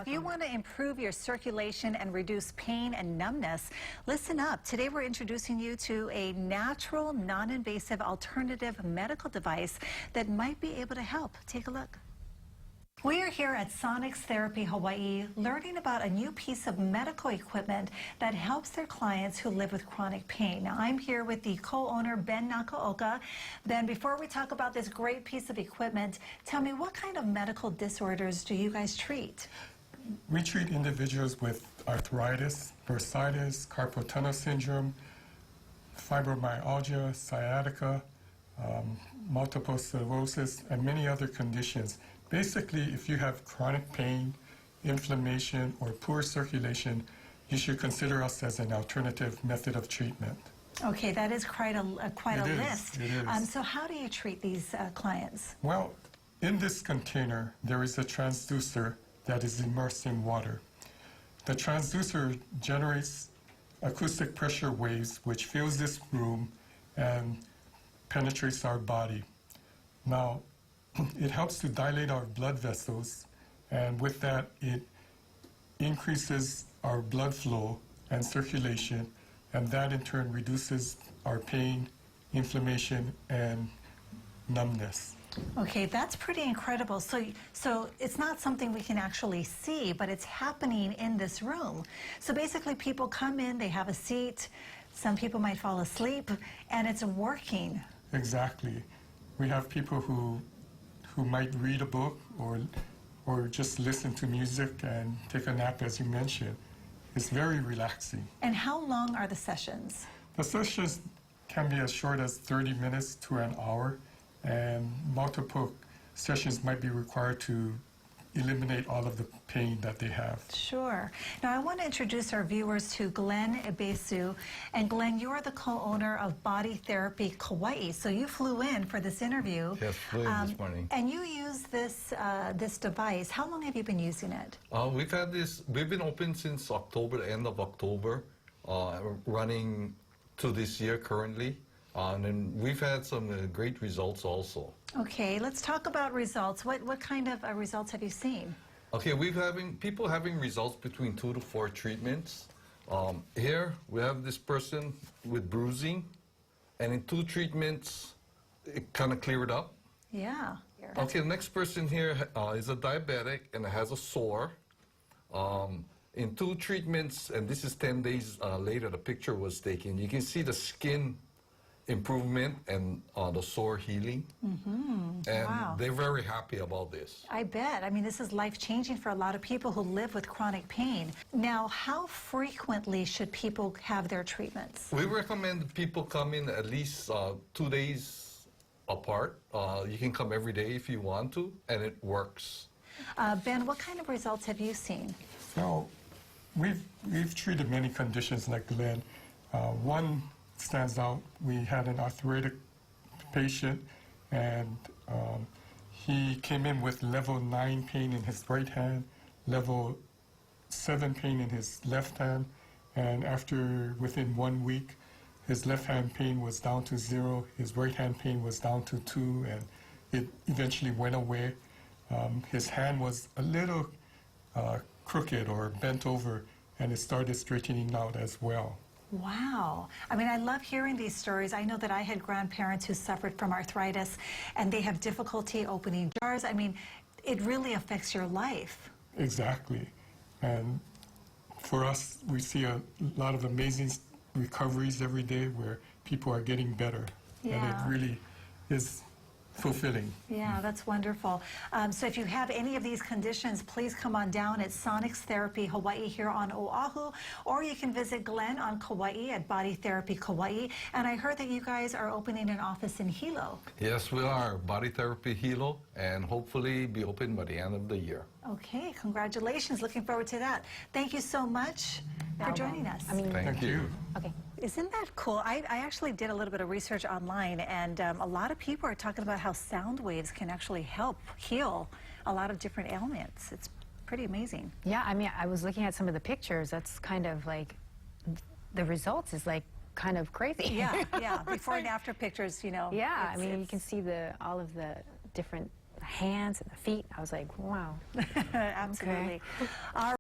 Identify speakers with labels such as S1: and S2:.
S1: If you want to improve your circulation and reduce pain and numbness, listen up. Today we're introducing you to a natural, non-invasive alternative medical device that might be able to help. Take a look. We are here at Sonics Therapy Hawaii learning about a new piece of medical equipment that helps their clients who live with chronic pain. Now, I'm here with the co-owner, Ben Nakaoka. Ben, before we talk about this great piece of equipment, tell me, what kind of medical disorders do you guys treat?
S2: We treat individuals with arthritis, bursitis, carpal tunnel syndrome, fibromyalgia, sciatica, multiple sclerosis, and many other conditions. Basically, if you have chronic pain, inflammation, or poor circulation, you should consider us as an alternative method of treatment.
S1: Okay, that is quite a list.
S2: It is.
S1: So how do you treat these clients?
S2: Well, in this container, there is a transducer that is immersed in water. The transducer generates acoustic pressure waves which fills this room and penetrates our body. Now, it helps to dilate our blood vessels, and with that, it increases our blood flow and circulation, and that in turn reduces our pain, inflammation, and numbness.
S1: Okay, that's pretty incredible. So it's not something we can actually see, but it's happening in this room. So basically, people come in, they have a seat, some people might fall asleep, and it's working.
S2: Exactly. We have people who might read a book or just listen to music and take a nap, as you mentioned. It's very relaxing.
S1: And how long are the sessions?
S2: The sessions can be as short as 30 minutes to an hour, and multiple sessions might be required to eliminate all of the pain that they have.
S1: Sure. Now, I want to introduce our viewers to Glenn Ebesu. And Glenn, you are the co-owner of Body Therapy Kauai. So you flew in for this interview.
S3: Yes, flew in this morning.
S1: And you use this this device. How long have you been using it?
S3: We've been open since October, the end of October, running to this year currently. And we've had some great results also.
S1: Okay, let's talk about results. What kind of results have you seen?
S3: Okay, people having results between 2 to 4 treatments. Here we have this person with bruising, and in 2 treatments, it kind of cleared up.
S1: Yeah.
S3: Okay, the next person here is a diabetic and has a sore. In 2 treatments, and this is 10 days later, the picture was taken. You can see the skin improvement and the sore healing. And
S1: wow.
S3: They're very happy about this.
S1: I bet. I mean, this is life-changing for a lot of people who live with chronic pain. Now, how frequently should people have their treatments?
S3: We recommend people come in at least 2 days apart. You can come every day if you want to, and it works.
S1: Ben, what kind of results have you seen?
S2: So we've treated many conditions like Glenn. One stands out. We had an arthritic patient, and he came in with level 9 pain in his right hand, level 7 pain in his left hand, and within 1 week, his left hand pain was down to 0, his right hand pain was down to 2, and it eventually went away. His hand was a little crooked or bent over, and it started straightening out as well.
S1: Wow. I mean, I love hearing these stories. I know that I had grandparents who suffered from arthritis, and they have difficulty opening jars. I mean, it really affects your life.
S2: Exactly. And for us, we see a lot of amazing recoveries every day where people are getting better.
S1: Yeah.
S2: And it really is fulfilling.
S1: Yeah, that's wonderful. So if you have any of these conditions, please come on down at Sonics Therapy Hawaii here on Oahu, or you can visit Glenn on Kauai at Body Therapy Kauai. And I heard that you guys are opening an office in Hilo.
S3: Yes, we are. Body Therapy Hilo, and hopefully be open by the end of the year.
S1: Okay, congratulations. Looking forward to that. Thank you so much for joining us.
S3: Thank you.
S4: Okay.
S1: Isn't that cool? I actually did a little bit of research online, and a lot of people are talking about how sound waves can actually help heal a lot of different ailments. It's pretty amazing.
S4: Yeah, I mean, I was looking at some of the pictures. That's kind of like, the results is like kind of crazy.
S1: Yeah, yeah. Before and after pictures, you know.
S4: Yeah, I mean, you can see all of the different hands and the feet. I was like, wow.
S1: Absolutely. All